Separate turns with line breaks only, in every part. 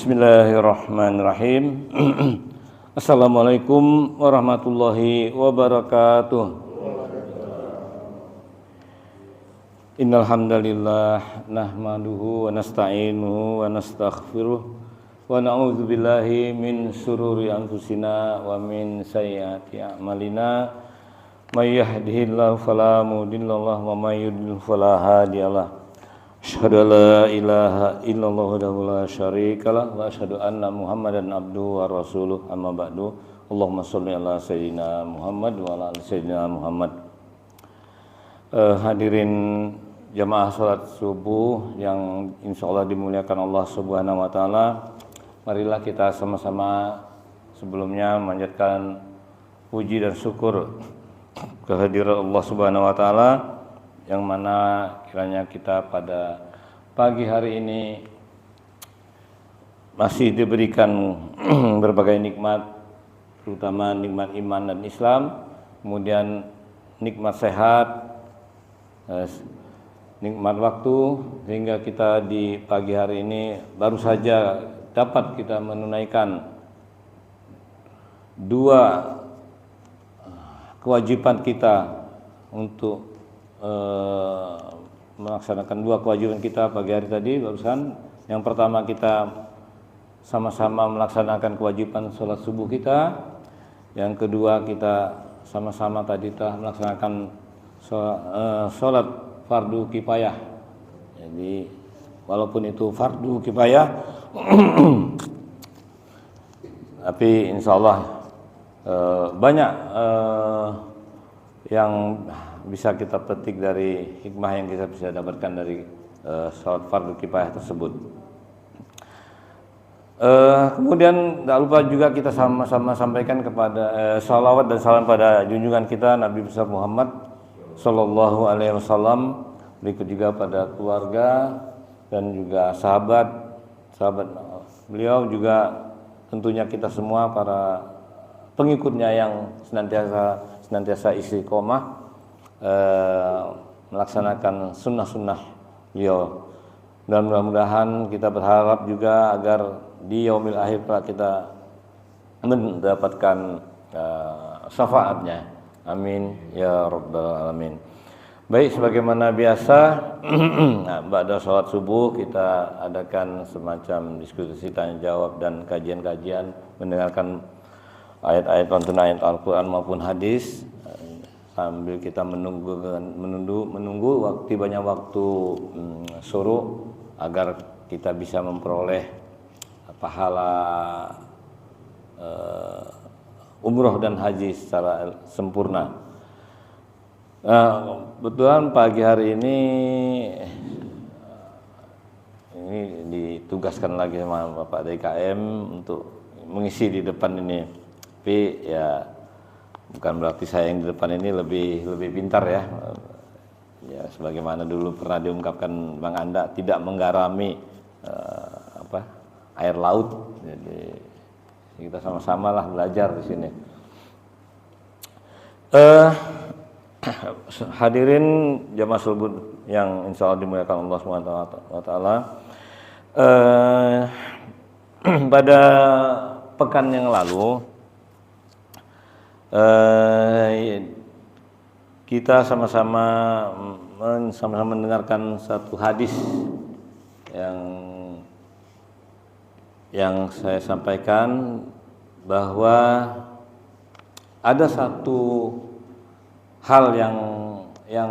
Bismillahirrahmanirrahim. Assalamualaikum warahmatullahi wabarakatuh. Innal hamdalillah nahmaduhu wa nasta'inuhu wa nastaghfiruh wa na'udzu billahi min shururi anfusina wa min sayyiati a'malina. May yahdihillahu fala mudilla lahu wa may yudlil fala hadiyalah. Asyhadu an la ilaha illallah wahdahu la syarikalah wa asyhadu anna Muhammadan abduhu wa rasuluh, amma ba'du. Allahumma shalli ala sayyidina Muhammad wa ala ali sayyidina Muhammad. Hadirin jamaah salat subuh yang insyaallah dimuliakan Allah Subhanahu wa taala. Marilah kita sama-sama sebelumnya memanjatkan puji dan syukur kehadiran Allah Subhanahu wa taala, yang mana kiranya kita pada pagi hari ini masih diberikan berbagai nikmat, terutama nikmat iman dan Islam, kemudian nikmat sehat, nikmat waktu, sehingga kita di pagi hari ini baru saja dapat kita menunaikan dua kewajiban kita untuk melaksanakan dua kewajiban kita pagi hari tadi barusan. Yang pertama, kita sama-sama melaksanakan kewajiban sholat subuh kita. Yang kedua, kita sama-sama tadi telah melaksanakan sholat fardu kifayah. Jadi walaupun itu fardu kifayah tapi insya Allah banyak yang bisa kita petik dari hikmah yang kita bisa dapatkan dari sholat fardu kifayah tersebut. Kemudian tak lupa juga kita sama-sama sampaikan kepada salawat dan salam pada junjungan kita Nabi besar Muhammad Sallallahu Alaihi Wasallam, berikut juga pada keluarga dan juga sahabat beliau, juga tentunya kita semua para pengikutnya yang senantiasa istiqomah melaksanakan sunnah-sunnah beliau. Dan mudah-mudahan kita berharap juga agar di yaumil akhir kita mendapatkan syafaatnya. Amin ya rabbal alamin. Baik, sebagaimana biasa pada sholat subuh kita adakan semacam diskusi tanya jawab dan kajian-kajian, mendengarkan ayat-ayat pantun ayat Al-Quran maupun hadis, sambil kita menunggu banyak waktu syuruk agar kita bisa memperoleh pahala umroh dan haji secara sempurna. Kebetulan pagi hari ini ditugaskan lagi sama Bapak DKM untuk mengisi di depan ini, tapi ya bukan berarti saya yang di depan ini lebih pintar ya. Ya sebagaimana dulu pernah diungkapkan Bang Anda, tidak menggarami air laut. Jadi kita sama-sama lah belajar di sini. Hadirin jamaah subuh yang insya Allah dimuliakan Allah SWT. Pada pekan yang lalu kita sama-sama mendengarkan satu hadis yang saya sampaikan, bahwa ada satu hal yang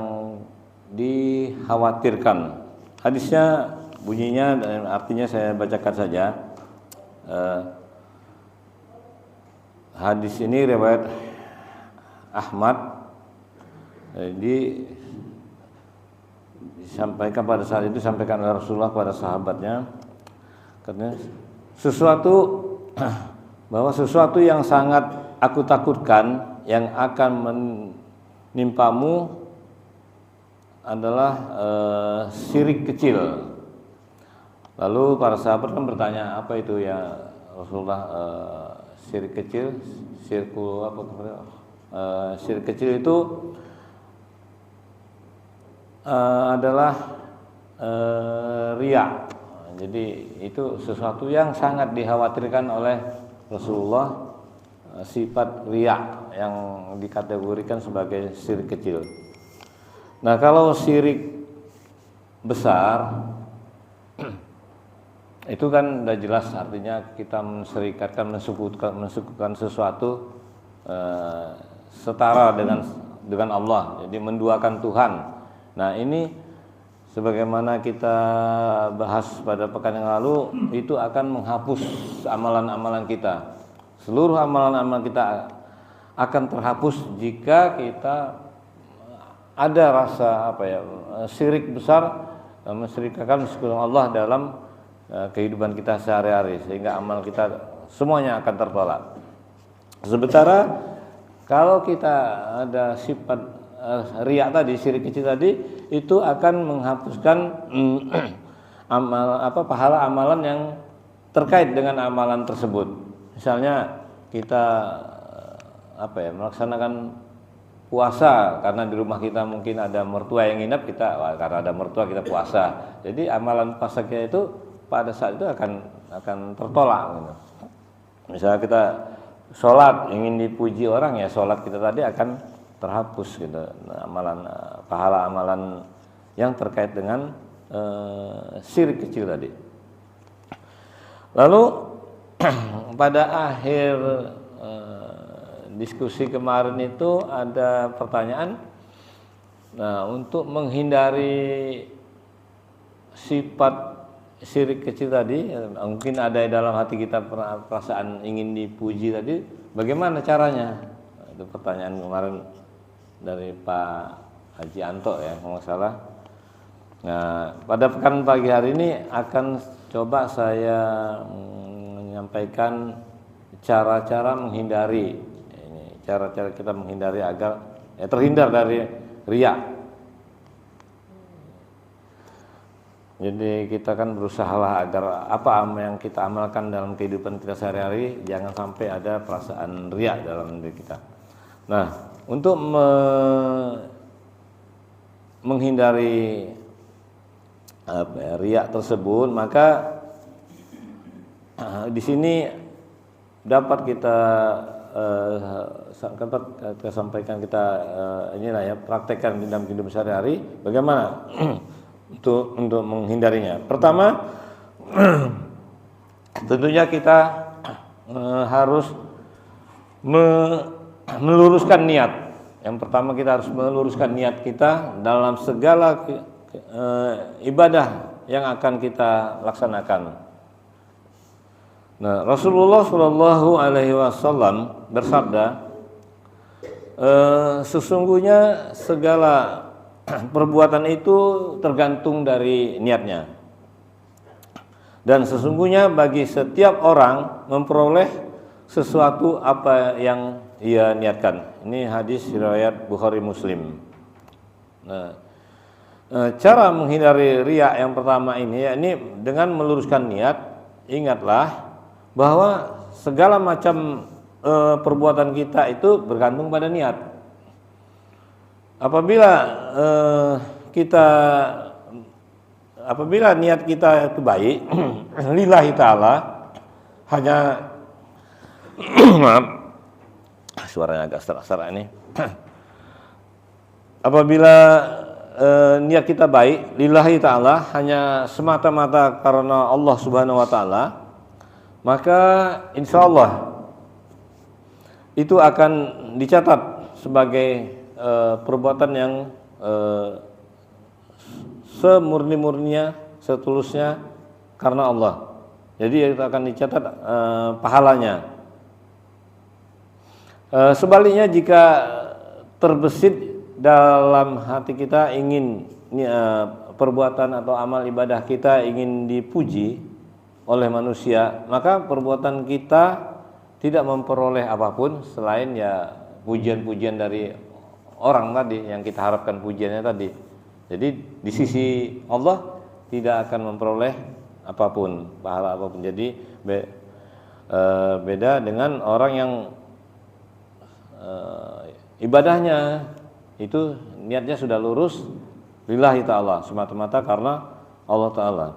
dikhawatirkan. Hadisnya bunyinya dan artinya saya bacakan saja. Hadis ini riwayat Ahmad. Jadi disampaikan pada saat itu, disampaikan oleh Rasulullah kepada sahabatnya, katanya bahwa sesuatu yang sangat aku takutkan yang akan menimpamu adalah syirik kecil. Lalu para sahabat kan bertanya, apa itu ya Rasulullah, syirik kecil? Syirik kecil itu adalah riya. Jadi itu sesuatu yang sangat dikhawatirkan oleh Rasulullah, sifat riya yang dikategorikan sebagai syirik kecil. Nah, kalau syirik besar itu kan udah jelas, artinya kita menserikatkan, mensekutukan sesuatu setara dengan Allah, jadi menduakan Tuhan. Nah, ini sebagaimana kita bahas pada pekan yang lalu, itu akan menghapus amalan-amalan kita. Seluruh amalan-amalan kita akan terhapus jika kita ada rasa syirik besar, mensyirikkan Allah dalam kehidupan kita sehari-hari, sehingga amal kita semuanya akan tertolak. Sementara kalau kita ada sifat riya tadi, syirik kecil tadi, itu akan menghapuskan pahala amalan yang terkait dengan amalan tersebut. Misalnya kita melaksanakan puasa karena di rumah kita mungkin ada mertua yang nginep, karena ada mertua kita puasa. Jadi amalan puasa kita itu pada saat itu akan tertolak gitu. Misalnya kita sholat ingin dipuji orang, ya sholat kita tadi akan terhapus gitu. Amalan pahala amalan yang terkait dengan syirik kecil tadi. Lalu pada akhir diskusi kemarin itu ada pertanyaan. Nah, untuk menghindari sifat syirik kecil tadi, mungkin ada dalam hati kita perasaan ingin dipuji tadi, bagaimana caranya? Itu pertanyaan kemarin dari Pak Haji Anto ya, kalau nggak salah. Nah, pada pekan pagi hari ini akan coba saya menyampaikan cara-cara menghindari, cara-cara kita menghindari agar terhindar dari riya. Jadi kita kan berusahalah agar apa yang kita amalkan dalam kehidupan kita sehari-hari jangan sampai ada perasaan riya dalam diri kita. Nah, untuk menghindari riya tersebut, maka di sini dapat kita sampaikan, kita praktekkan di dalam kehidupan sehari-hari. Bagaimana untuk menghindarinya? Pertama, tentunya kita harus meluruskan niat. Yang pertama, kita harus meluruskan niat kita dalam segala ibadah yang akan kita laksanakan. Nah, Rasulullah Shallallahu Alaihi Wasallam bersabda, sesungguhnya segala perbuatan itu tergantung dari niatnya, dan sesungguhnya bagi setiap orang memperoleh sesuatu apa yang ia niatkan. Ini hadis riwayat Bukhari Muslim. Nah, cara menghindari riya yang pertama ini, yakni dengan meluruskan niat. Ingatlah bahwa segala macam perbuatan kita itu bergantung pada niat. Apabila niat kita itu baik, lillahi ta'ala, hanya maaf, suaranya agak serak-serak ini. Apabila niat kita baik, lillahi ta'ala, hanya semata-mata karena Allah Subhanahu wa ta'ala, maka insya Allah itu akan dicatat sebagai perbuatan yang semurni-murninya, setulusnya karena Allah. Jadi itu akan dicatat pahalanya. Sebaliknya, jika terbesit dalam hati kita ingin perbuatan atau amal ibadah kita ingin dipuji oleh manusia, maka perbuatan kita tidak memperoleh apapun selain ya pujian-pujian dari orang tadi yang kita harapkan pujiannya tadi. Jadi di sisi Allah tidak akan memperoleh apapun, pahala apapun. Jadi beda dengan orang yang ibadahnya itu niatnya sudah lurus lillahi ta'ala, semata-mata karena Allah Ta'ala.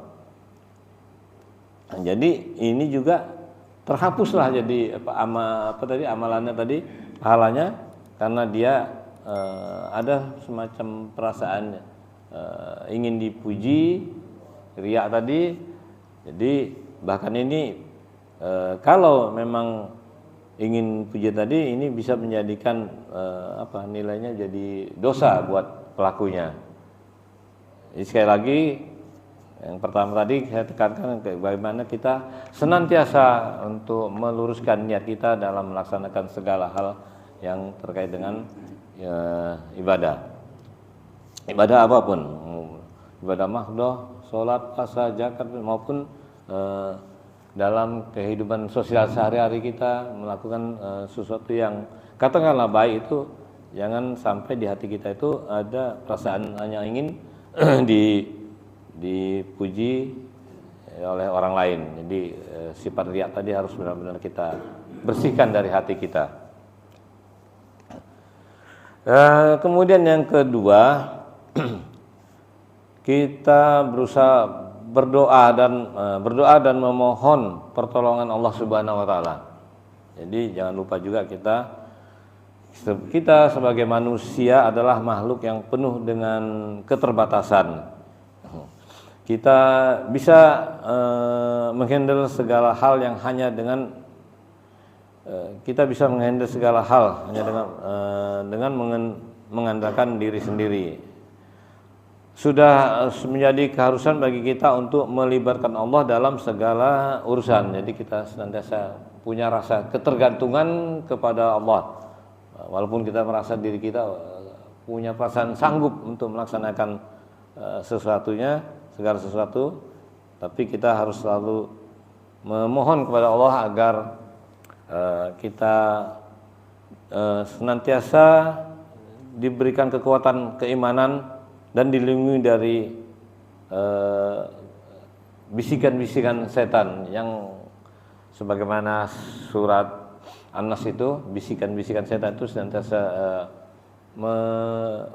Jadi ini juga terhapuslah jadi amalannya tadi, pahalanya, karena dia ada semacam perasaan ingin dipuji, riya tadi. Jadi bahkan ini kalau memang ingin puji tadi, ini bisa menjadikan nilainya jadi dosa buat pelakunya. Jadi sekali lagi, yang pertama tadi saya tekankan bagaimana kita senantiasa untuk meluruskan niat kita dalam melaksanakan segala hal yang terkait dengan ibadah. Ibadah apapun, ibadah mahdoh, sholat, puasa, zakat, maupun dalam kehidupan sosial sehari-hari kita melakukan sesuatu yang katakanlah baik, itu jangan sampai di hati kita itu ada perasaan hanya ingin dipuji oleh orang lain. Jadi sifat riya tadi harus benar-benar kita bersihkan dari hati kita. Kemudian yang kedua, kita berusaha berdoa dan memohon pertolongan Allah Subhanahu wa taala. Jadi jangan lupa juga kita sebagai manusia adalah makhluk yang penuh dengan keterbatasan. Kita bisa menghandle segala hal yang hanya dengan mengandalkan diri sendiri. Sudah menjadi keharusan bagi kita untuk melibatkan Allah dalam segala urusan. Jadi kita senantiasa punya rasa ketergantungan kepada Allah. Walaupun kita merasa diri kita punya perasaan sanggup untuk melaksanakan segala sesuatu, tapi kita harus selalu memohon kepada Allah agar kita senantiasa diberikan kekuatan keimanan dan dilindungi dari bisikan-bisikan setan yang sebagaimana surat An-Nas itu, bisikan-bisikan setan itu senantiasa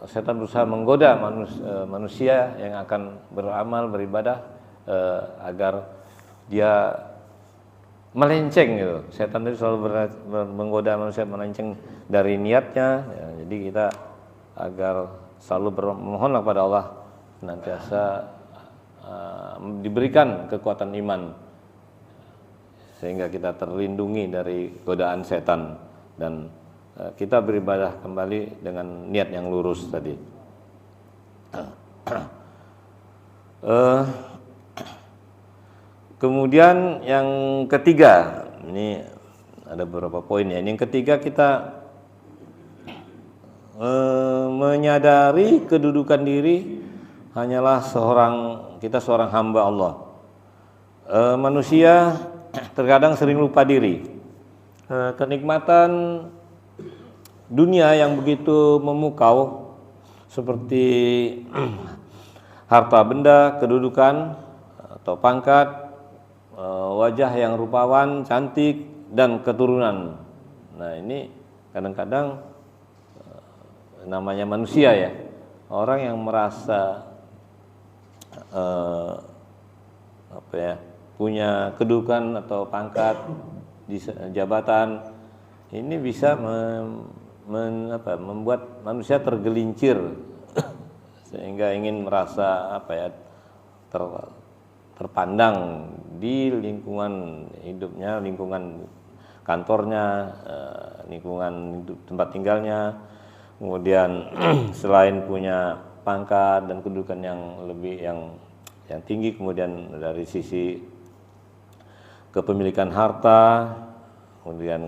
setan berusaha menggoda manusia yang akan beramal, beribadah agar dia melenceng gitu. Setan itu selalu menggoda manusia melenceng dari niatnya. Ya, jadi kita agar selalu memohonlah kepada Allah senantiasa diberikan kekuatan iman sehingga kita terlindungi dari godaan setan dan kita beribadah kembali dengan niat yang lurus tadi. Kemudian yang ketiga, ini ada beberapa poin ya. Yang ketiga, kita menyadari kedudukan diri hanyalah seorang hamba Allah. Manusia terkadang sering lupa diri. Kenikmatan dunia yang begitu memukau seperti harta benda, kedudukan atau pangkat, wajah yang rupawan, cantik, dan keturunan. Nah, ini kadang-kadang namanya manusia ya, orang yang merasa punya kedudukan atau pangkat di jabatan, ini bisa membuat manusia tergelincir sehingga ingin merasa terpandang di lingkungan hidupnya, lingkungan kantornya, lingkungan tempat tinggalnya. Kemudian selain punya pangkat dan kedudukan yang lebih yang tinggi, kemudian dari sisi kepemilikan harta, kemudian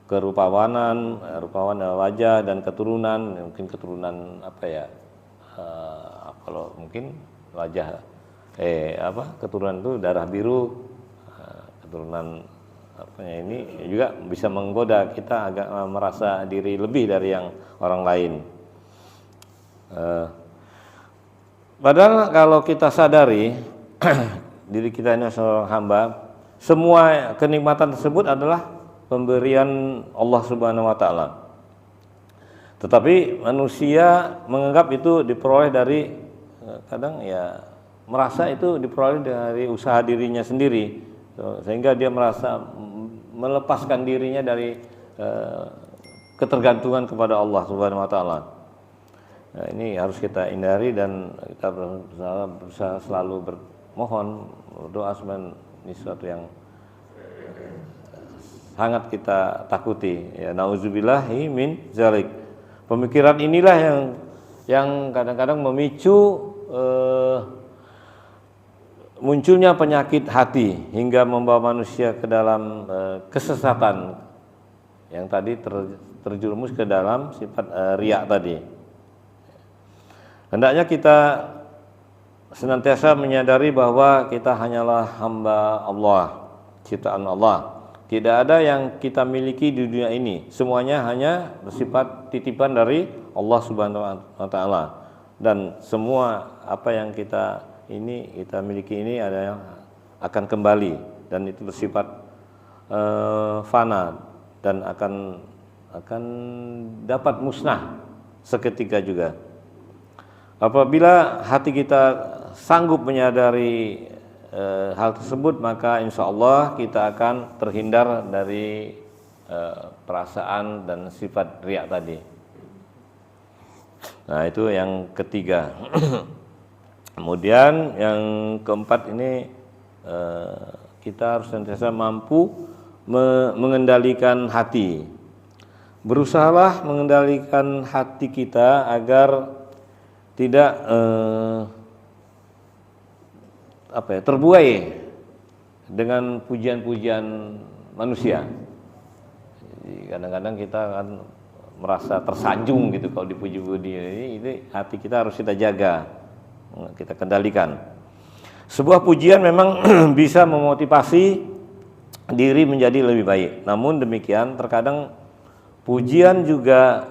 kerupawanan, wajah dan keturunan, mungkin keturunan kalau mungkin wajah keturunan itu darah biru, keturunan ini juga bisa menggoda kita agak merasa diri lebih dari yang orang lain. Padahal kalau kita sadari diri kita ini seorang hamba, semua kenikmatan tersebut adalah pemberian Allah Subhanahu wa taala. Tetapi manusia menganggap itu diperoleh dari kadang ya merasa itu diperoleh dari usaha dirinya sendiri, sehingga dia merasa melepaskan dirinya dari ketergantungan kepada Allah Subhanahu wa taala. Nah, ini harus kita hindari dan kita berusaha selalu bermohon doa sebenarnya ini sesuatu yang sangat kita takuti. Ya, nauzubillahi min zalik. Pemikiran inilah yang kadang-kadang memicu munculnya penyakit hati hingga membawa manusia ke dalam kesesatan yang tadi terjerumus ke dalam sifat riya tadi. Hendaknya kita senantiasa menyadari bahwa kita hanyalah hamba Allah, ciptaan Allah. Tidak ada yang kita miliki di dunia ini. Semuanya hanya bersifat titipan dari Allah Subhanahu wa taala. Dan semua apa yang kita miliki ini ada yang akan kembali dan itu bersifat fana dan akan dapat musnah seketika juga. Apabila hati kita sanggup menyadari hal tersebut, maka insya Allah kita akan terhindar dari perasaan dan sifat riya tadi. Nah, itu yang ketiga. Kemudian yang keempat ini kita harus senantiasa mampu mengendalikan hati. Berusahalah mengendalikan hati kita agar tidak terbuai dengan pujian-pujian manusia. Jadi kadang-kadang kita akan merasa tersanjung gitu kalau dipuji-puji. Ini hati kita harus kita jaga, kita kendalikan. Sebuah pujian memang bisa memotivasi diri menjadi lebih baik. Namun demikian terkadang pujian juga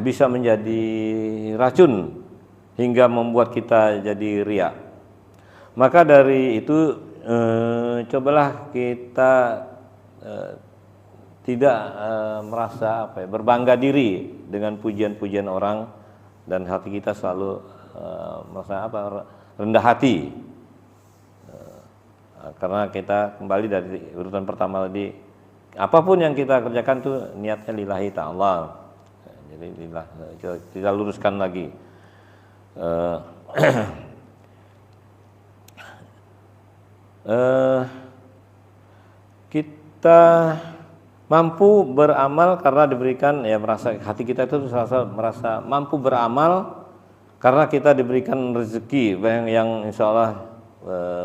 bisa menjadi racun hingga membuat kita jadi riya. Maka dari itu cobalah kita tidak merasa berbangga diri dengan pujian-pujian orang dan hati kita selalu merasa rendah hati. Karena kita kembali dari urutan pertama tadi, apapun yang kita kerjakan tuh niatnya lillahi ta'ala. Jadi kita luruskan lagi. Kita mampu beramal karena diberikan hati kita itu merasa mampu beramal karena kita diberikan rezeki yang insya Allah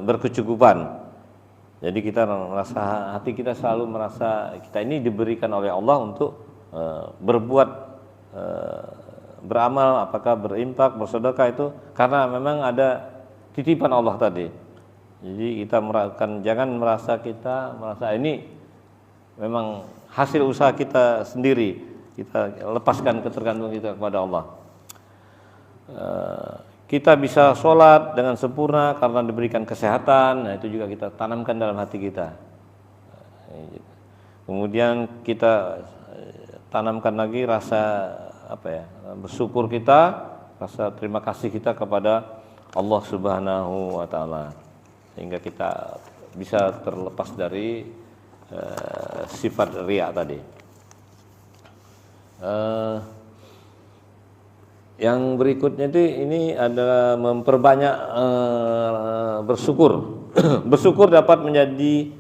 berkecukupan. Jadi kita merasa hati kita selalu merasa kita ini diberikan oleh Allah untuk berbuat beramal, apakah berimpak, bersedekah itu karena memang ada titipan Allah tadi. Jadi kita jangan merasa ini memang hasil usaha kita sendiri. Kita lepaskan ketergantungan kita kepada Allah. Kita bisa sholat dengan sempurna karena diberikan kesehatan. Nah, itu juga kita tanamkan dalam hati kita. Kemudian kita tanamkan lagi rasa bersyukur kita, rasa terima kasih kita kepada Allah Subhanahu wa taala, sehingga kita bisa terlepas dari sifat riya tadi. Yang berikutnya ini adalah memperbanyak bersyukur. Bersyukur dapat menjadi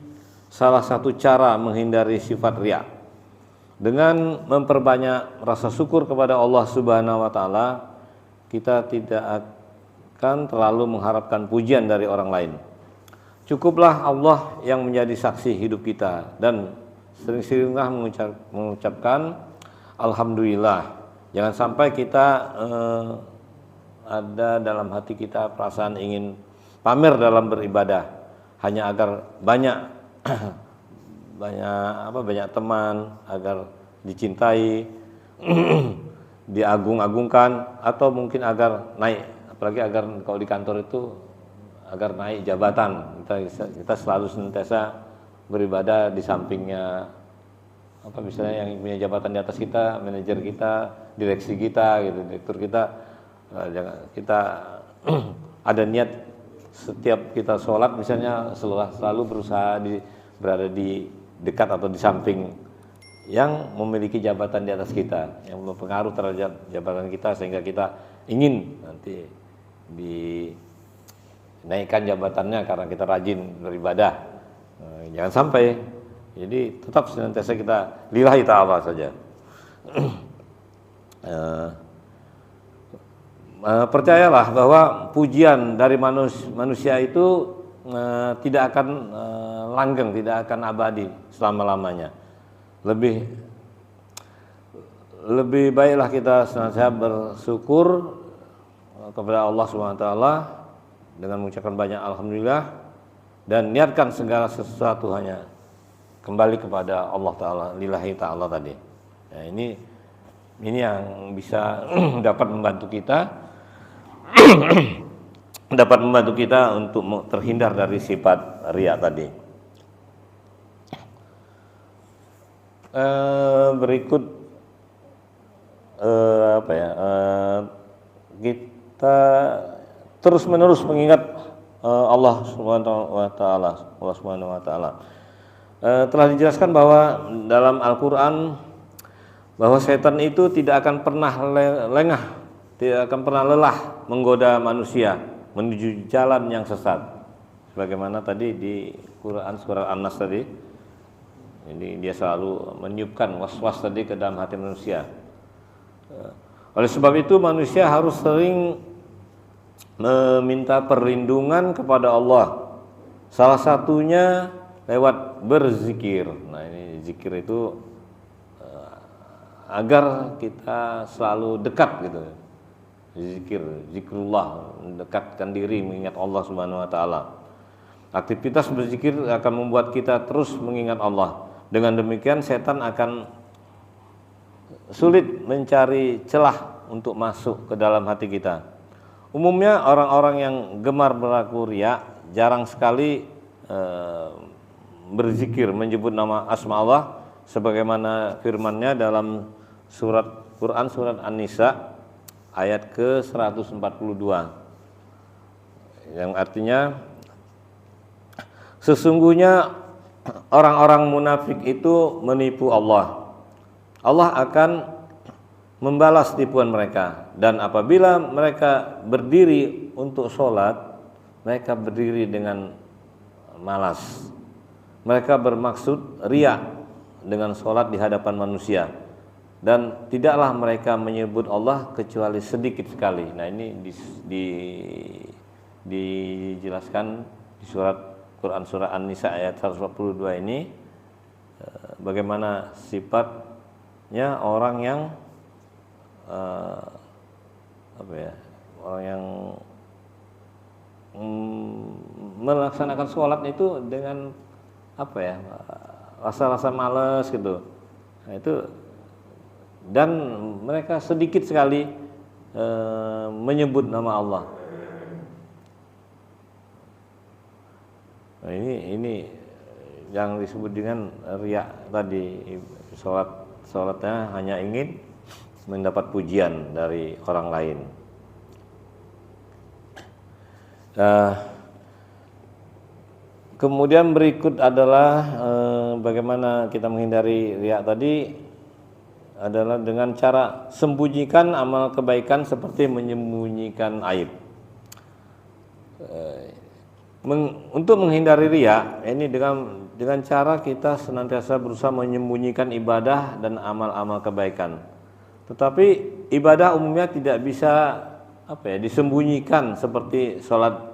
salah satu cara menghindari sifat riya. Dengan memperbanyak rasa syukur kepada Allah Subhanahu wa taala, kita tidak akan terlalu mengharapkan pujian dari orang lain. Cukuplah Allah yang menjadi saksi hidup kita dan sering-seringlah mengucapkan alhamdulillah. Jangan sampai kita ada dalam hati kita perasaan ingin pamer dalam beribadah hanya agar banyak teman, agar dicintai, diagung-agungkan, atau mungkin agar naik, apalagi agar kalau di kantor itu agar naik jabatan. Kita selalu senantiasa beribadah di sampingnya misalnya yang punya jabatan di atas kita, manajer kita, direksi kita gitu, direktur kita. Kita ada niat setiap kita sholat misalnya selalu berusaha berada di dekat atau di samping yang memiliki jabatan di atas kita, yang berpengaruh terhadap jabatan kita sehingga kita ingin nanti dinaikkan jabatannya karena kita rajin beribadah. Jangan sampai. Jadi tetap senantiasa kita lillahi ta'ala saja. Percayalah bahwa pujian dari manusia itu tidak akan langgeng, tidak akan abadi selama-lamanya. Lebih baiklah kita senantiasa bersyukur kepada Allah SWT dengan mengucapkan banyak alhamdulillah dan niatkan segala sesuatu hanya kembali kepada Allah Ta'ala, lillahi ta'ala tadi. Nah, ini yang bisa dapat membantu kita untuk terhindar dari sifat riya tadi. Berikut kita terus menerus mengingat Allah Subhanahu wa taala. Telah dijelaskan bahwa dalam Al-Qur'an bahwa setan itu tidak akan pernah lengah, tidak akan pernah lelah menggoda manusia menuju jalan yang sesat. Sebagaimana tadi di Quran surah An-Nas tadi, ini dia selalu meniupkan was-was tadi ke dalam hati manusia. Oleh sebab itu manusia harus sering meminta perlindungan kepada Allah. Salah satunya lewat berzikir. Nah, ini zikir itu agar kita selalu dekat gitu. Zikrullah, mendekatkan diri mengingat Allah Subhanahu wa taala. Aktivitas berzikir akan membuat kita terus mengingat Allah. Dengan demikian setan akan sulit mencari celah untuk masuk ke dalam hati kita. Umumnya orang-orang yang gemar berlaku riya jarang sekali berzikir menyebut nama asma Allah sebagaimana firman-Nya dalam Quran surat An-Nisa ayat ke-142 yang artinya sesungguhnya orang-orang munafik itu menipu Allah. Allah akan membalas tipuan mereka dan apabila mereka berdiri untuk sholat mereka berdiri dengan malas. Mereka bermaksud riya dengan sholat di hadapan manusia dan tidaklah mereka menyebut Allah kecuali sedikit sekali. Nah, ini dijelaskan di Quran surah An-Nisa ayat 142 ini bagaimana sifatnya orang yang orang yang melaksanakan sholat itu dengan rasa-rasa malas gitu. Nah, itu dan mereka sedikit sekali menyebut nama Allah. Nah, ini yang disebut dengan riya tadi, sholatnya hanya ingin mendapat pujian dari orang lain. Kemudian berikut adalah bagaimana kita menghindari riya tadi adalah dengan cara sembunyikan amal kebaikan seperti menyembunyikan aib. Untuk menghindari riya ini dengan cara kita senantiasa berusaha menyembunyikan ibadah dan amal-amal kebaikan. Tetapi ibadah umumnya tidak bisa disembunyikan seperti sholat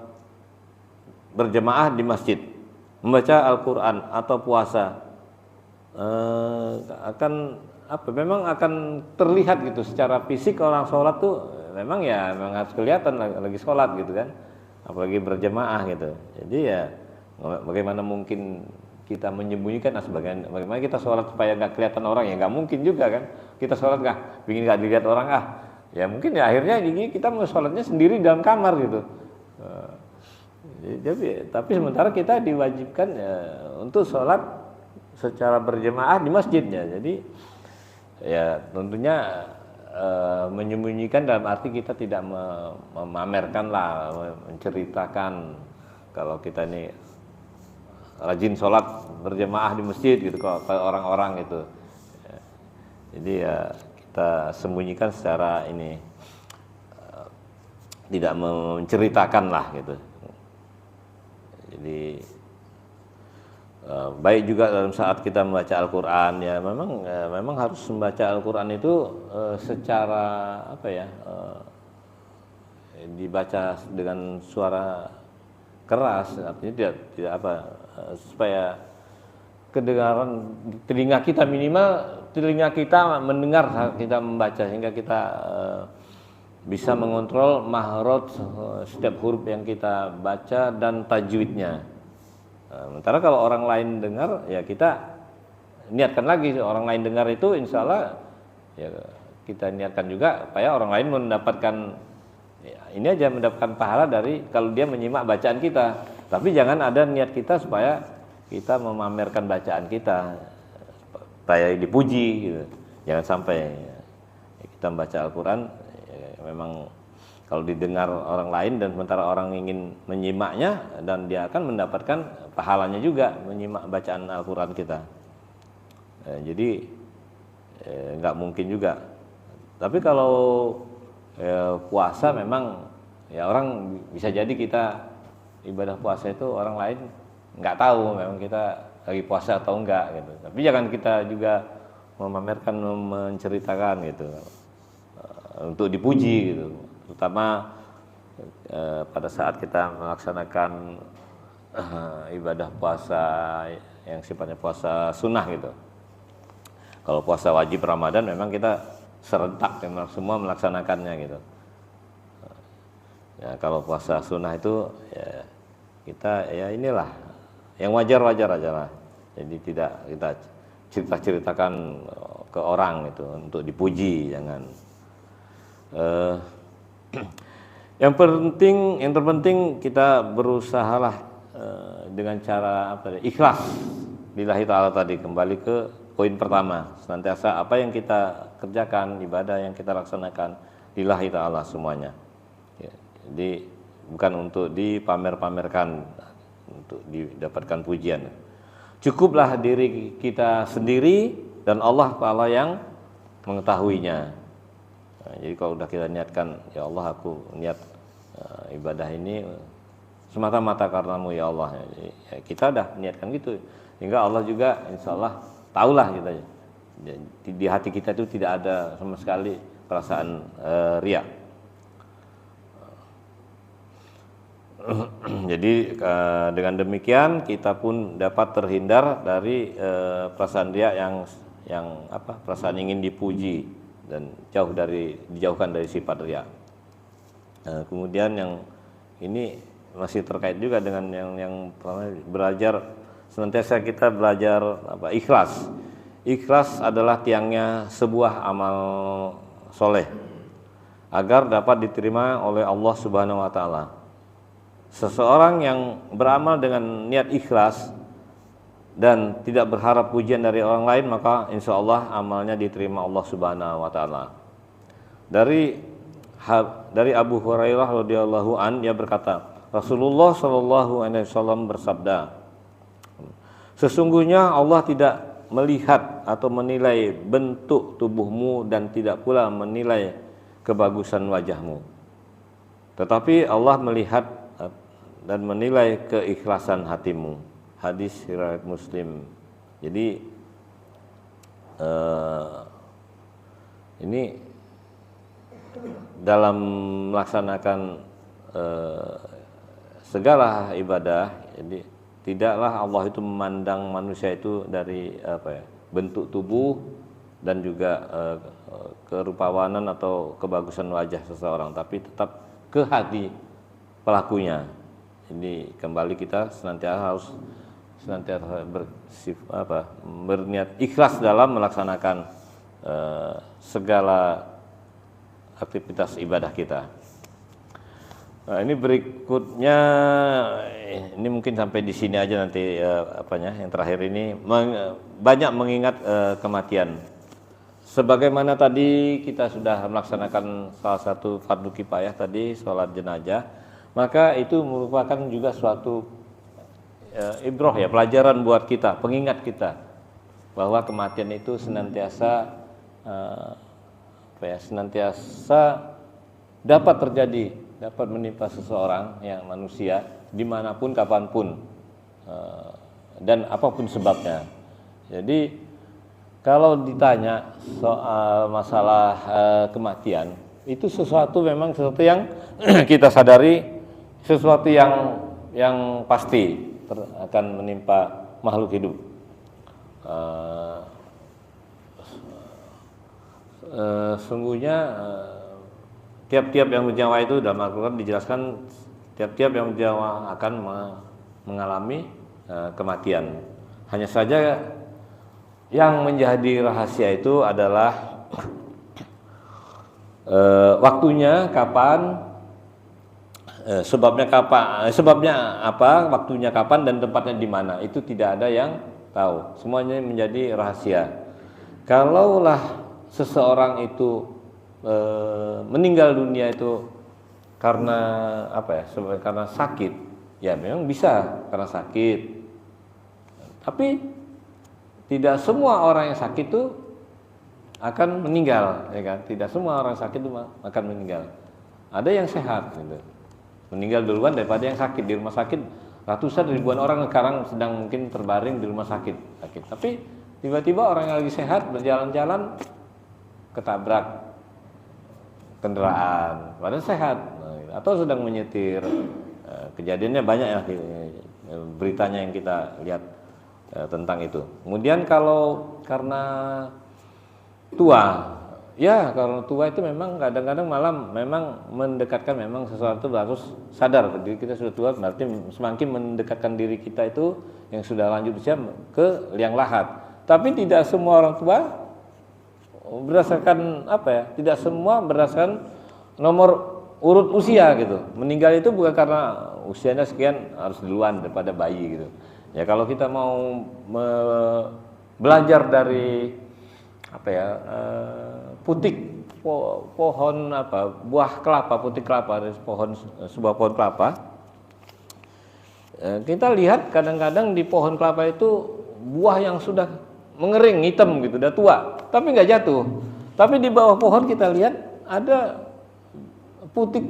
berjamaah di masjid, membaca Al-Quran atau puasa. Memang akan terlihat gitu secara fisik orang sholat tuh memang harus kelihatan lagi sholat gitu kan, apalagi berjamaah gitu. Jadi ya bagaimana mungkin kita menyembunyikan bagaimana kita sholat supaya nggak kelihatan orang, ya nggak mungkin juga kan. Kita sholat ingin nggak dilihat orang ya mungkin ya akhirnya ini kita mau sholatnya sendiri dalam kamar gitu. Tapi sementara kita diwajibkan untuk sholat secara berjamaah di masjidnya. Jadi ya tentunya menyembunyikan dalam arti kita tidak memamerkan lah, menceritakan kalau kita ini rajin sholat berjamaah di masjid gitu ke orang-orang gitu. Jadi ya kita sembunyikan secara ini, tidak menceritakan lah gitu. Jadi baik juga dalam saat kita membaca Al-Quran ya, memang harus membaca Al-Quran itu secara apa ya, dibaca dengan suara keras, artinya tidak apa, supaya kedengaran telinga kita, minimal telinga kita mendengar saat kita membaca, sehingga kita bisa mengontrol mahraj setiap huruf yang kita baca dan tajwidnya. Sementara kalau orang lain dengar, ya kita niatkan lagi, orang lain dengar itu insya Allah ya kita niatkan juga supaya orang lain mendapatkan, ya, ini aja mendapatkan pahala dari kalau dia menyimak bacaan kita. Tapi jangan ada niat kita supaya kita memamerkan bacaan kita supaya dipuji gitu. Jangan sampai kita membaca Al-Quran ya, memang kalau didengar orang lain dan sementara orang ingin menyimaknya, dan dia akan mendapatkan pahalanya juga menyimak bacaan Al-Quran kita. Jadi nggak mungkin juga. Tapi kalau puasa memang ya orang bisa jadi kita ibadah puasa itu orang lain nggak tahu memang kita lagi puasa atau enggak gitu. Tapi jangan kita juga memamerkan, menceritakan gitu untuk dipuji gitu. Terutama pada saat kita melaksanakan ibadah puasa yang sifatnya puasa sunnah gitu. Kalau puasa wajib Ramadan memang kita serentak memang semua melaksanakannya gitu. Ya, kalau puasa sunnah itu ya kita ya inilah yang wajar-wajar aja lah. Jadi tidak kita cerita-ceritakan ke orang itu untuk dipuji, jangan. Yang terpenting kita berusahalah dengan cara apa? Ikhlas lillahi ta'ala tadi, kembali ke poin pertama, senantiasa apa yang kita kerjakan, ibadah yang kita laksanakan lillahi ta'ala semuanya. Ya, jadi bukan untuk dipamer-pamerkan, untuk didapatkan pujian. Cukuplah diri kita sendiri dan Allah Ta'ala yang mengetahuinya. Nah, jadi kalau udah kita niatkan, ya Allah aku niat ibadah ini semata-mata karenamu ya Allah. Jadi, ya kita udah niatkan gitu, sehingga Allah juga insya Allah tahulah kita. Di hati kita itu tidak ada sama sekali perasaan riya. Jadi dengan demikian kita pun dapat terhindar dari perasaan riya yang apa, perasaan ingin dipuji, dan dijauhkan dari sifat riya. Kemudian yang ini masih terkait juga dengan yang belajar, senantiasa kita belajar apa, ikhlas. Ikhlas adalah tiangnya sebuah amal soleh agar dapat diterima oleh Allah Subhanahu wa Ta'ala. Seseorang yang beramal dengan niat ikhlas dan tidak berharap pujian dari orang lain, maka insya Allah amalnya diterima Allah Subhanahu wa Ta'ala. Dari Abu Hurairah radhiyallahu an, dia berkata, Rasulullah Shallallahu alaihi wasallam bersabda, sesungguhnya Allah tidak melihat atau menilai bentuk tubuhmu dan tidak pula menilai kebagusan wajahmu, tetapi Allah melihat dan menilai keikhlasan hatimu. Hadis riwayat Muslim. Jadi ini dalam melaksanakan segala ibadah, jadi tidaklah Allah itu memandang manusia itu dari apa ya, bentuk tubuh dan juga kerupawanan atau kebagusan wajah seseorang, tapi tetap ke hati pelakunya. Jadi kembali kita senantiasa berniat ikhlas dalam melaksanakan segala aktivitas ibadah kita. Nah, ini berikutnya, ini mungkin sampai di sini aja nanti yang terakhir ini banyak mengingat kematian. sebagaimana tadi kita sudah melaksanakan salah satu fardu kifayah tadi, sholat jenazah, maka itu merupakan juga suatu ibroh ya, pelajaran buat kita, pengingat kita bahwa kematian itu senantiasa senantiasa dapat terjadi, dapat menimpa seseorang yang manusia dimanapun, kapanpun, dan apapun sebabnya. Jadi kalau ditanya soal masalah kematian, itu sesuatu memang sesuatu yang kita sadari, sesuatu yang pasti akan menimpa makhluk hidup. Sungguhnya tiap-tiap yang bernyawa itu dalam Al-Quran dijelaskan tiap-tiap yang bernyawa akan mengalami kematian. Hanya saja yang menjadi rahasia itu adalah waktunya kapan, sebabnya apa, waktunya kapan dan tempatnya di mana, itu tidak ada yang tahu. Semuanya menjadi rahasia. Kalaulah seseorang itu meninggal dunia itu karena karena sakit, ya memang bisa karena sakit. Tapi tidak semua orang yang sakit itu akan meninggal, ya kan? Tidak semua orang sakit itu akan meninggal. Ada yang sehat, gitu, meninggal duluan daripada yang sakit. Di rumah sakit ratusan ribuan orang sekarang sedang mungkin terbaring di rumah sakit. Tapi tiba-tiba orang yang lagi sehat berjalan-jalan ketabrak kendaraan, padahal sehat, atau sedang menyetir. Kejadiannya banyak ya, beritanya yang kita lihat tentang itu. Kemudian kalau karena tua, ya karena tua itu memang kadang-kadang malam memang mendekatkan, memang sesuatu harus sadar diri kita sudah tua, berarti semakin mendekatkan diri kita itu yang sudah lanjut usia ke liang lahat. Tapi tidak semua orang tua berdasarkan tidak semua berdasarkan nomor urut usia gitu. Meninggal itu bukan karena usianya sekian harus duluan daripada bayi gitu. Ya kalau kita mau belajar dari putik pohon buah kelapa, putik kelapa dari sebuah pohon kelapa, kita lihat kadang-kadang di pohon kelapa itu buah yang sudah mengering hitam gitu, udah tua, tapi nggak jatuh. Tapi di bawah pohon kita lihat ada putik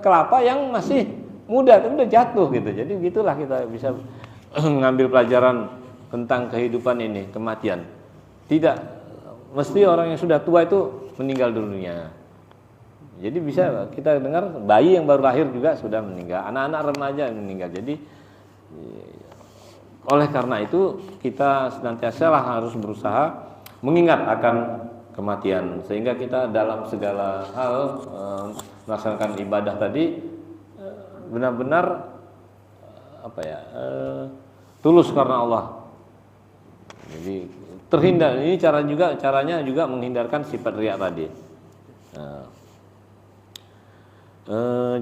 kelapa yang masih muda tapi udah jatuh gitu. Jadi gitulah kita bisa mengambil pelajaran tentang kehidupan ini, kematian. Tidak mesti orang yang sudah tua itu meninggal dunia. Jadi bisa kita dengar bayi yang baru lahir juga sudah meninggal, anak-anak remaja yang meninggal. Jadi oleh karena itu kita senantiasa harus berusaha mengingat akan kematian, sehingga kita dalam segala hal melaksanakan ibadah tadi benar-benar tulus karena Allah. Jadi terhindar, ini caranya juga menghindarkan sifat riya tadi.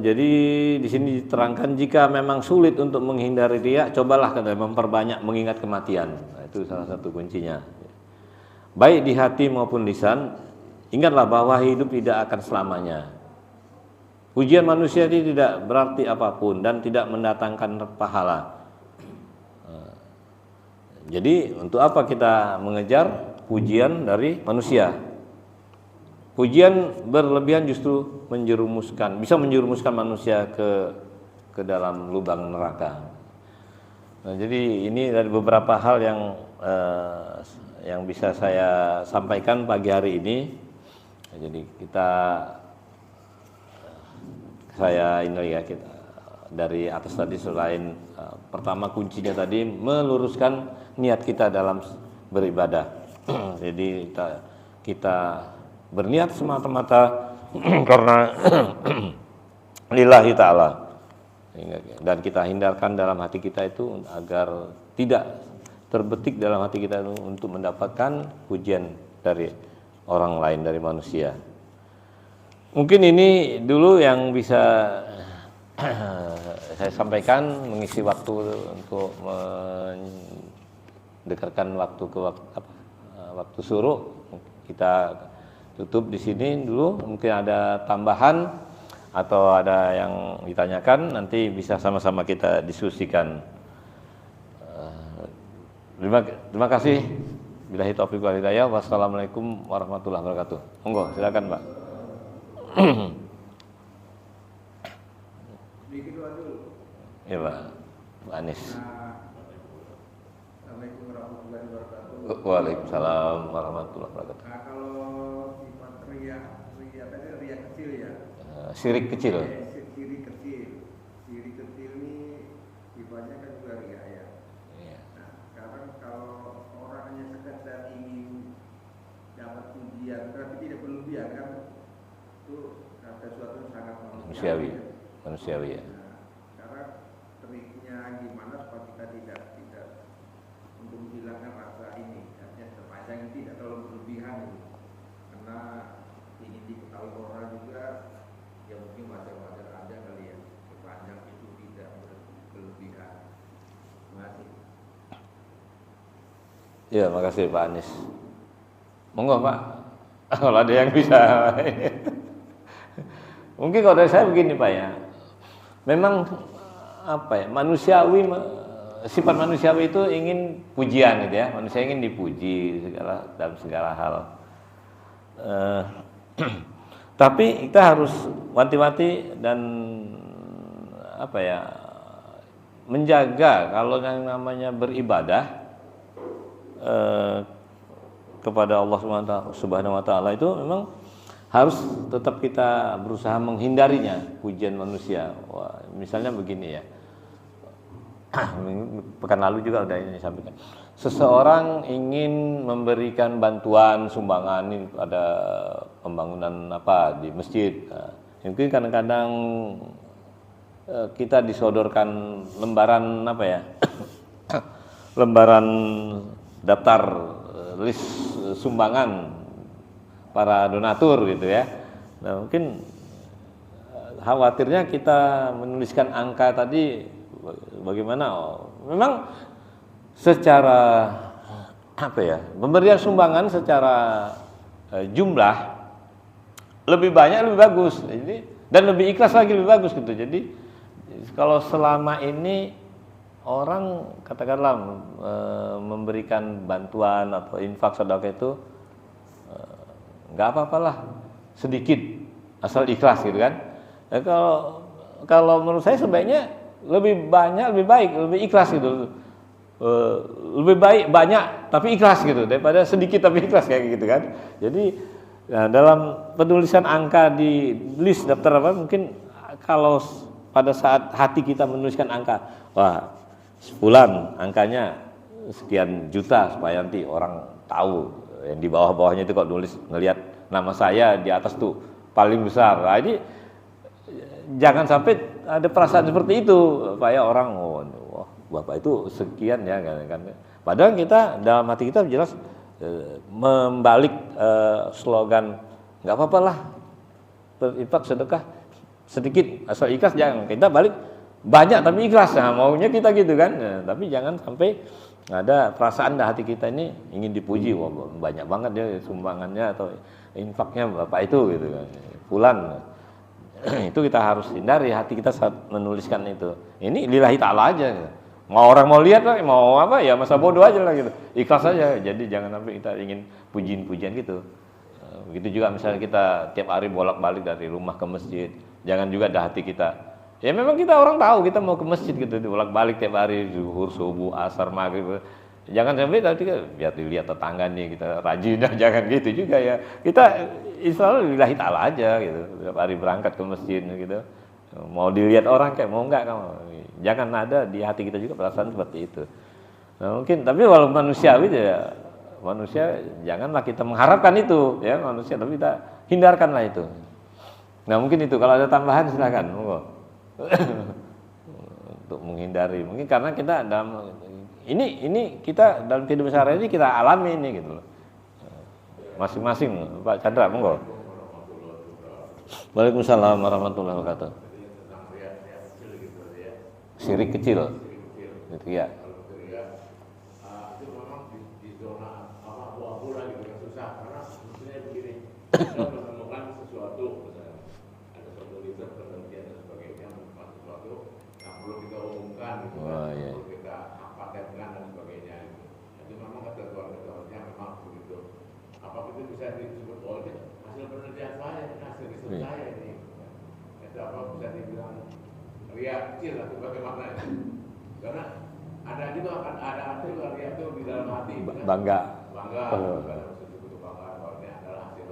Jadi di sini diterangkan jika memang sulit untuk menghindari riya, cobalah memperbanyak mengingat kematian. Nah, itu salah satu kuncinya. Baik di hati maupun lisan, ingatlah bahwa hidup tidak akan selamanya. Pujian manusia itu tidak berarti apapun dan tidak mendatangkan pahala. Jadi untuk apa kita mengejar pujian dari manusia? Pujian berlebihan justru bisa menjerumuskan manusia ke dalam lubang neraka. Nah, jadi ini dari beberapa hal yang bisa saya sampaikan pagi hari ini. Jadi kita dari atas tadi, selain pertama kuncinya tadi meluruskan niat kita dalam beribadah. Jadi kita berniat semata-mata karena lillahi ta'ala, dan kita hindarkan dalam hati kita itu agar tidak terbetik dalam hati kita itu untuk mendapatkan pujian dari orang lain, dari manusia. Mungkin ini dulu yang bisa saya sampaikan, mengisi waktu untuk mendekatkan waktu ke waktu suruh. kita tutup di sini dulu. Mungkin ada tambahan atau ada yang ditanyakan, nanti bisa sama-sama kita diskusikan. Terima kasih. Billahi taufiq wal hidayah. Wassalamualaikum warahmatullahi wabarakatuh. Monggo, silakan, Pak. Ya, Pak. Pak Anies.
Assalamualaikum warahmatullahi wabarakatuh.
Waalaikumsalam warahmatullahi wabarakatuh.
Nah, kalau sifat ria tadi ria kecil ya.
Syirik kecil.
Syirik kecil ini sifatnya kan juga ria ya.
Iya.
Nah, sekarang kalau orang hanya sekedar ingin dapat pujian tapi tidak berlebihan kan, itu sesuatu yang sangat
manusiawi ya.
Nah, sekarang triknya gimana supaya kita tidak untuk menghilangkan rasa ini, artinya sepanjang ini tidak terlalu berlebihan gitu. Karena ingin diketahui orang juga, ya mungkin wajar-wajar ada kali ya, sepanjang itu tidak berlebihan. Terima kasih.
Ya, makasih Pak Anies. Monggo Pak, kalau ada yang bisa. Mungkin kalau dari saya begini Pak ya, memang apa ya, sifat manusiawi itu ingin pujian gitu ya. Manusia ingin dipuji dalam segala hal. Tapi kita harus wanti-wanti dan apa ya, menjaga kalau yang namanya beribadah kepada Allah Subhanahu wa taala itu memang harus tetap kita berusaha menghindarinya pujian manusia. Wah, misalnya begini ya. Pekan lalu juga udah ini sampaikan. Seseorang ingin memberikan bantuan sumbangan ini pada pembangunan apa di masjid. Nah, mungkin kadang-kadang kita disodorkan lembaran apa ya? Lembaran daftar list sumbangan para donatur gitu ya. Nah, mungkin khawatirnya kita menuliskan angka tadi bagaimana? Memang secara apa ya? Pemberian sumbangan secara jumlah lebih banyak lebih bagus. Jadi dan lebih ikhlas lagi lebih bagus gitu. Jadi kalau selama ini orang katakanlah memberikan bantuan atau infak sedekah itu nggak apa-apalah, sedikit asal ikhlas gitu kan. Ya, kalau menurut saya sebaiknya lebih banyak lebih baik, lebih ikhlas gitu. Lebih baik banyak tapi ikhlas gitu daripada sedikit tapi ikhlas kayak gitu kan. Jadi dalam penulisan angka di list daftar apa, mungkin kalau pada saat hati kita menuliskan angka, wah sebulan angkanya sekian juta supaya nanti orang tahu. Yang di bawah-bawahnya itu kalau nulis ngelihat nama saya di atas tuh paling besar. Nah, ini jangan sampai ada perasaan seperti itu, supaya orang wah Bapak itu sekian ya kan. Padahal kita dalam hati kita jelas membalik slogan nggak apa-apalah berinfak sedekah sedikit asal ikhlas, jangan kita balik banyak tapi ikhlas. Nah, maunya kita gitu kan. Nah, tapi jangan sampai ada perasaan dah hati kita ini ingin dipuji, wah banyak banget dia sumbangannya atau infaknya Bapak itu gitu kan. Fulan. Itu kita harus hindari hati kita saat menuliskan itu. Ini lillahi ta'ala aja gitu. Mau orang mau lihat lah, mau apa ya masa bodoh aja lah gitu. Ikhlas aja. Jadi jangan sampai kita ingin pujian-pujian gitu. Begitu juga misalnya kita tiap hari bolak-balik dari rumah ke masjid. Jangan juga ada hati kita. Ya memang kita orang tahu kita mau ke masjid gitu, bolak-balik tiap hari zuhur, subuh, asar, maghrib. Jangan sampai tadi biar dilihat tetangga nih kita rajin, jangan gitu juga ya. Kita insyaallah lillahi ta'ala aja gitu. Tiap hari berangkat ke masjid gitu. Mau dilihat orang kayak mau enggak kamu. Jangan ada di hati kita juga perasaan seperti itu. Nah, mungkin tapi walaupun manusiawi ya manusia janganlah kita mengharapkan itu ya manusia, tapi kita hindarkanlah itu. Nah, mungkin itu kalau ada tambahan silakan. Monggo. Untuk menghindari mungkin karena kita dalam ini kita dalam kehidupan sehari ini kita alami ini gitu loh. Masing-masing Pak Chandra monggo. Waalaikumsalam warahmatullahi wabarakatuh. Syirik kecil. Gitu ya.
Itu memang di zona apa abu-abu lah gitu yang susah karena apa bisa dibilang riak kecil atau bagaimana ya? Karena ada juga akan ada hasil riak itu di dalam hati.
Bangga.
Bangga.
Oh.
Betul bangga kalau ini adalah hasil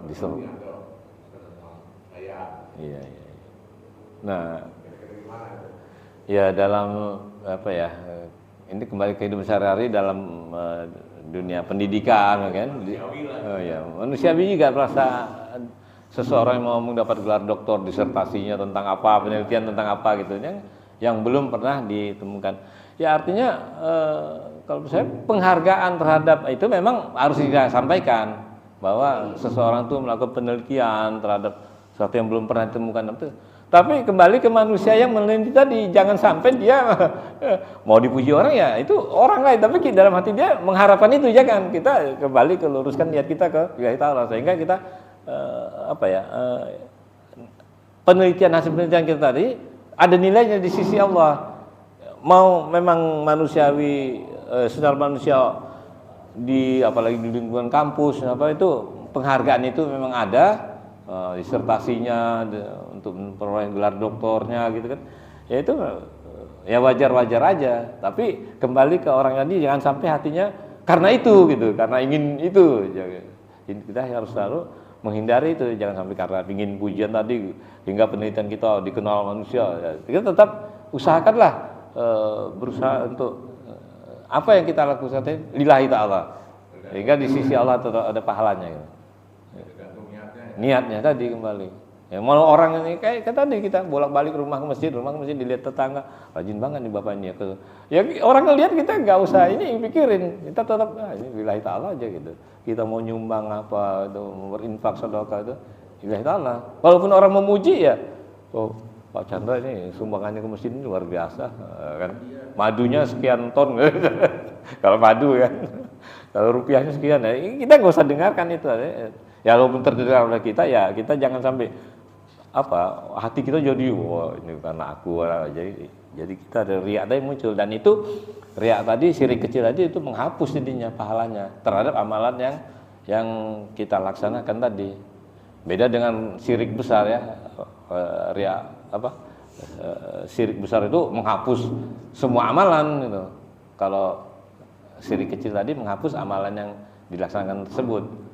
Disel.
saya.
Iya. Nah,
Kira-kira gimana itu?
ya dalam apa ya? Ini kembali ke hidup sehari-hari dalam dunia pendidikan, kan? Oh ya, manusiawi juga merasa seseorang yang mau mendapat gelar doktor, disertasinya tentang apa, penelitian tentang apa gitu, yang belum pernah ditemukan. Ya artinya kalau saya penghargaan terhadap itu memang harus disampaikan bahwa seseorang itu melakukan penelitian terhadap sesuatu yang belum pernah ditemukan itu. Tapi kembali ke manusia yang meneliti tadi, jangan sampai dia mau dipuji orang ya itu orang lain, tapi dalam hati dia mengharapkan itu, jangan. Kita kembali ke luruskan niat kita ke lillahi ta'ala, sehingga kita penelitian hasil penelitian kita tadi ada nilainya di sisi Allah. Mau memang manusiawi secara manusia apalagi di lingkungan kampus itu penghargaan itu memang ada. Disertasinya untuk memperoleh gelar doktornya gitu kan, ya itu ya wajar-wajar aja. Tapi kembali ke orang tadi, jangan sampai hatinya karena itu gitu, karena ingin itu. Kita harus selalu menghindari itu, jangan sampai karena ingin pujian tadi hingga penelitian kita dikenal manusia. Ya, kita tetap usahakanlah berusaha untuk apa yang kita lakukan lillahi ta'ala, sehingga di sisi Allah tetap ada pahalanya gitu. Niatnya tadi kembali. Ya mau orang ini kayak tadi kita bolak-balik rumah ke masjid dilihat tetangga, rajin banget nih bapak ini. Ya orang ngelihat kita nggak usah ini pikirin, kita tetap ini lillahi ta'ala aja gitu. Kita mau nyumbang apa itu, berinfak sedekah itu lillahi ta'ala. Walaupun orang memuji ya, oh Pak Chandra ini sumbangannya ke masjid ini luar biasa kan. Madunya sekian ton. Kalau madu kan. Kalau rupiahnya sekian, ya kita nggak usah dengarkan itu. Ya walaupun terdengar oleh kita, ya kita jangan sampai hati kita jadi wah ini karena aku, jadi kita ada riak tadi muncul, dan itu riak tadi, syirik kecil tadi itu menghapus jadinya pahalanya terhadap amalan yang kita laksanakan tadi. Beda dengan syirik besar ya, riak syirik besar itu menghapus semua amalan gitu. Kalau syirik kecil tadi menghapus amalan yang dilaksanakan tersebut.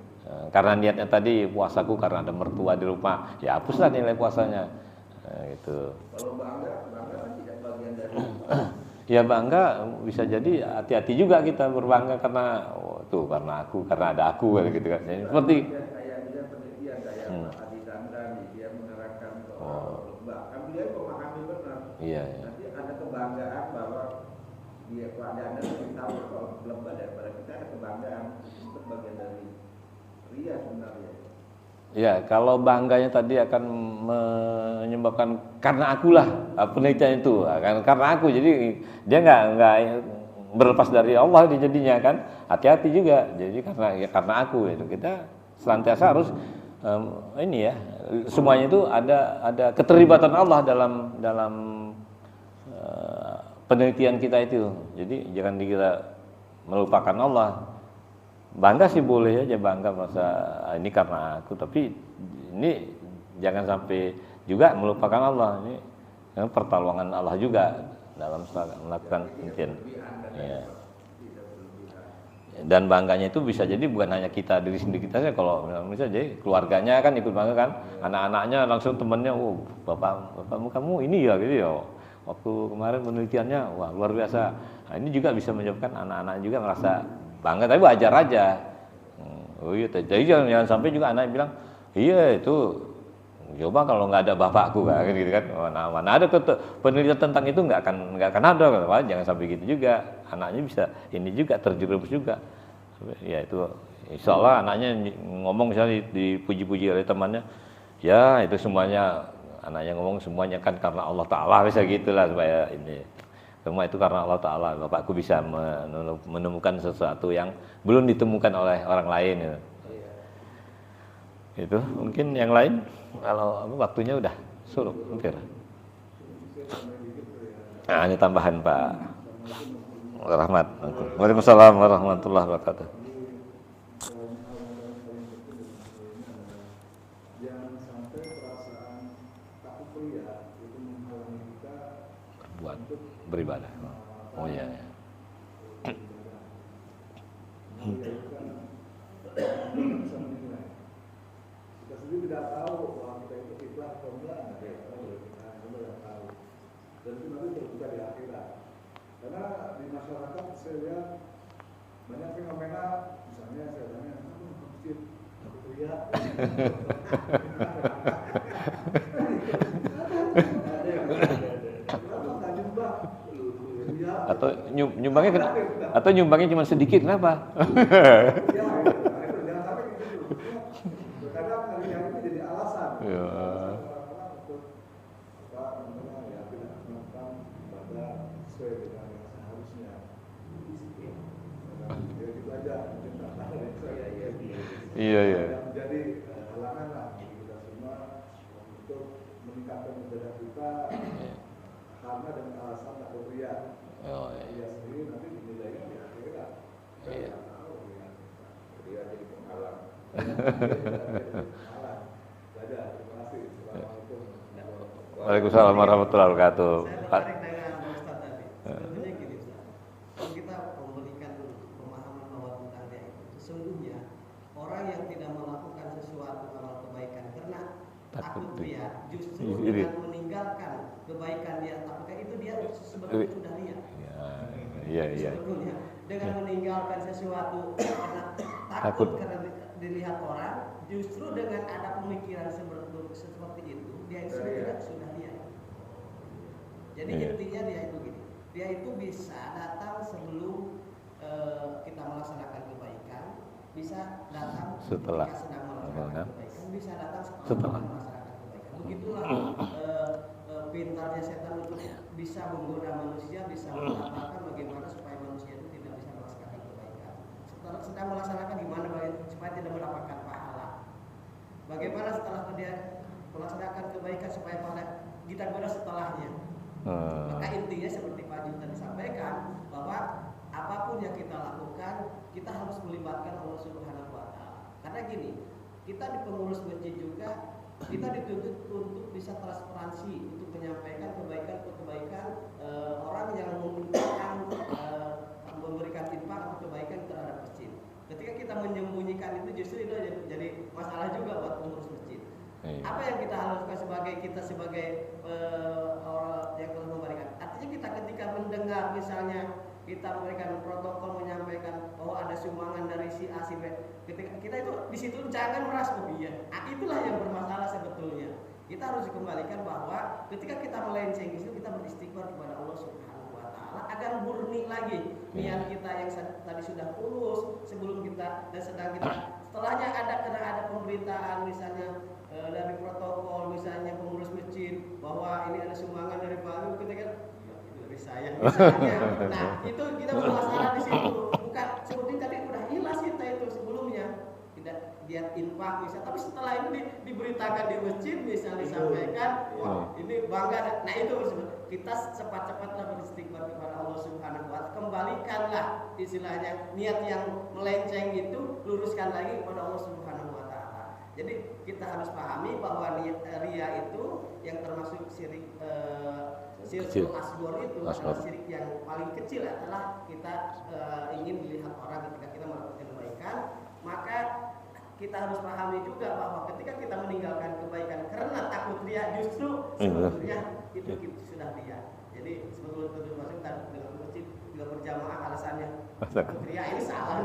Karena niatnya tadi puasaku karena ada mertua di rumah, ya hapuslah nilai puasanya. Gitu.
Kalau bangga kan tidak bagian dari
ya bangga bisa jadi, hati-hati juga kita berbangga karena karena aku, karena ada aku gitu kan. Jadi, seperti
kayak dia penelitian kayak Adi Dandani, dia menerangkan soal lembah. Kan dia memahami benar.
Iya.
Nanti ada kebanggaan bahwa dia Anda lebih tahu soal lembah daripada kita, ada kebanggaan. Itu bagian dari ria sebenarnya. Ya,
kalau bangganya tadi akan menyebabkan karena akulah penelitian itu, karena aku, jadi dia nggak berlepas dari Allah jadinya kan, hati-hati juga. Jadi karena aku itu kita senantiasa harus ini ya, semuanya itu ada keterlibatan Allah dalam penelitian kita itu. Jadi jangan dikira melupakan Allah. Bangga sih boleh aja, bangga masa ini karena aku, tapi ini jangan sampai juga melupakan Allah. Ini pertolongan Allah juga dalam melakukan penelitian. Ya. Dan bangganya itu bisa jadi bukan hanya kita, diri sendiri kita saja. Kalau misalnya jadi keluarganya kan ikut bangga kan, anak-anaknya langsung temennya, bapakmu kamu ini ya gitu ya. Waktu kemarin penelitiannya wah luar biasa. Nah, ini juga bisa menyebabkan anak-anak juga merasa bangga, tapi wajar aja. Oh iya, jadi jangan sampai juga anak bilang, iya itu coba kalau nggak ada bapakku kan gitu kan. Mana ada penelitian tentang itu nggak akan ada. Wah, jangan sampai gitu juga. Anaknya bisa ini juga terjerumus juga. Ya itu insya Allah anaknya ngomong misalnya dipuji-puji oleh temannya, ya itu semuanya anaknya ngomong semuanya kan karena Allah Ta'ala, bisa gitulah supaya ini. Semua itu karena Allah Ta'ala, bapakku bisa menemukan sesuatu yang belum ditemukan oleh orang lain. Gitu. Itu mungkin yang lain, kalau waktunya udah suruh hampir. Nah, ini tambahan Pak Rahmat. Waalaikumsalam warahmatullahi wabarakatuh. beribadah. Oh iya. Ya.
Kita sendiri tidak tahu bahwa kita itu kiblat atau enggak, kita tidak tahu. Dan itu nanti terbuka di akhirat. Karena di masyarakat saya lihat banyak fenomena, misalnya saya tanya, aku ke masjid, aku teriak.
Atau nyumbangnya cuma sedikit, kenapa?
Kadang hari-hari ini jadi alasan.
Ya.
Untuk tidak melakukan ibadah sesuai dengan yang seharusnya. Jadi belajar menciptakan
Iya.
yang menjadi halangan lah bagi kita semua untuk meningkatkan ibadah kita karena dengan alasan takut riya. Riya sendiri nanti dinilainya di akhirat.
Iya.
Dia jadi penghalang.
Belajar. Terima kasih. Assalamualaikum.
Waalaikumsalam warahmatullahi wabarakatuh.
Saya tertarik dengan Pak Ustadz tadi. Sebetulnya gini Ustaz, kalau kita memberikan pemahaman bahwa tentang dia itu, sesungguhnya orang yang tidak melakukan sesuatu amal kebaikan karena takut ria, justru dengan meninggalkan kebaikan dia takutkan itu dia sebetulnya sudah ria.
Iya.
Sebetulnya dengan meninggalkan sesuatu karena takut karena dilihat orang, justru dengan ada pemikiran seperti itu dia sudah ria. Jadi intinya dia itu gini, dia itu bisa datang sebelum kita melaksanakan kebaikan, bisa datang
setelah
ketika sedang melaksanakan kebaikan, bisa datang
setelah
melaksanakan kebaikan. Begitulah pintarnya setan untuk bisa menggoda manusia, bisa mengatakan bagaimana supaya manusia itu tidak bisa melaksanakan kebaikan. Setelah sedang melaksanakan gimana supaya tidak mendapatkan pahala. Bagaimana setelah dia melaksanakan kebaikan supaya pahala kita goda setelahnya. Maka intinya seperti Pak Jun tadi sampaikan bahwa apapun yang kita lakukan kita harus melibatkan Allah Subhanahu wa taala. Karena gini, kita di pengurus masjid juga kita dituntut untuk bisa transparansi untuk menyampaikan kebaikan orang yang memberikan infak atau kebaikan terhadap masjid. Ketika kita menyembunyikan itu justru itu jadi masalah juga buat pengurus masjid. Apa yang kita lakukan sebagai orang yang telah memberikan? Artinya kita ketika mendengar misalnya kita memberikan protokol menyampaikan bahwa ada sumbangan dari si A si B, ketika kita itu di situ jangan merasa itulah yang bermasalah sebetulnya. Kita harus dikembalikan bahwa ketika kita melenceng itu kita beristighfar kepada Allah Subhanahu wa taala agar murni lagi niat kita yang tadi sudah tulus sebelum kita dan sedang kita setelahnya ada pemberitaan misalnya dari protokol misalnya pengurus masjid bahwa ini ada sumbangan dari Pak kita kan dari saya misalnya. Nah itu kita bermasalah di situ, bukan sebetulnya tadi udah ikhlas kita itu sebelumnya tidak dia infak misalnya, tapi setelah ini diberitakan di masjid misalnya disampaikan wah ini bangga. Nah itu kita cepat-cepatlah beristighfar kepada Allah Subhanahu wa taala, kembalikanlah istilahnya niat yang melenceng itu luruskan lagi kepada Allah Subhanahu wa taala. Jadi kita harus pahami bahwa ria itu yang termasuk syirik asghar itu adalah syirik yang paling kecil adalah kita ingin melihat orang ketika kita melakukan kebaikan. Maka kita harus pahami juga bahwa ketika kita meninggalkan kebaikan karena takut ria, justru sebetulnya itu sudah ria. Jadi sebetulnya masuk dengan masjid juga berjamaah alasannya takut ria ini salah.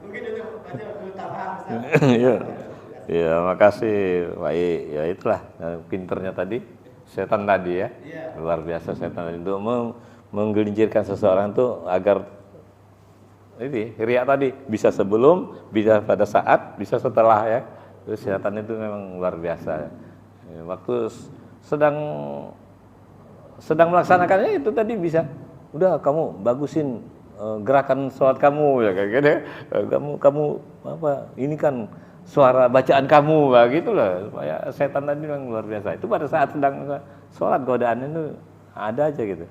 Mungkin itu aja tambahan besar.
Iya, makasih Pak I. Ya itulah pinternya tadi setan tadi ya. Luar biasa setan tadi untuk menggelincirkan seseorang tuh agar ini riya tadi bisa sebelum, bisa pada saat, bisa setelah ya. Terus setan itu memang luar biasa. Waktu sedang melaksanakannya itu tadi bisa, udah kamu bagusin gerakan sholat kamu ya kayak gitu. Kamu apa? Ini kan suara bacaan kamu begitu lah. Supaya setan tadi memang luar biasa. Itu pada saat sedang sholat godaan itu ada aja gitu.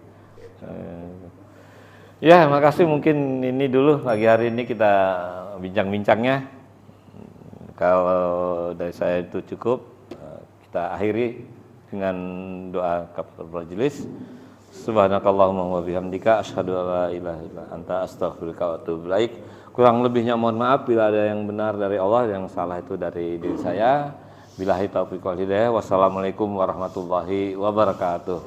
Ya, makasih mungkin ini dulu pagi hari ini kita bincang-bincangnya. Kalau dari saya itu cukup, kita akhiri dengan doa kafaratul majelis. Subhanakallahumma wa bihamdika asyhadu an la ilaha illa anta astaghfiruka wa atubu ilaik. Kurang lebihnya mohon maaf bila ada yang benar dari Allah, yang salah itu dari diri saya. Billahi taufiq wal hidayah. Wassalamualaikum warahmatullahi wabarakatuh.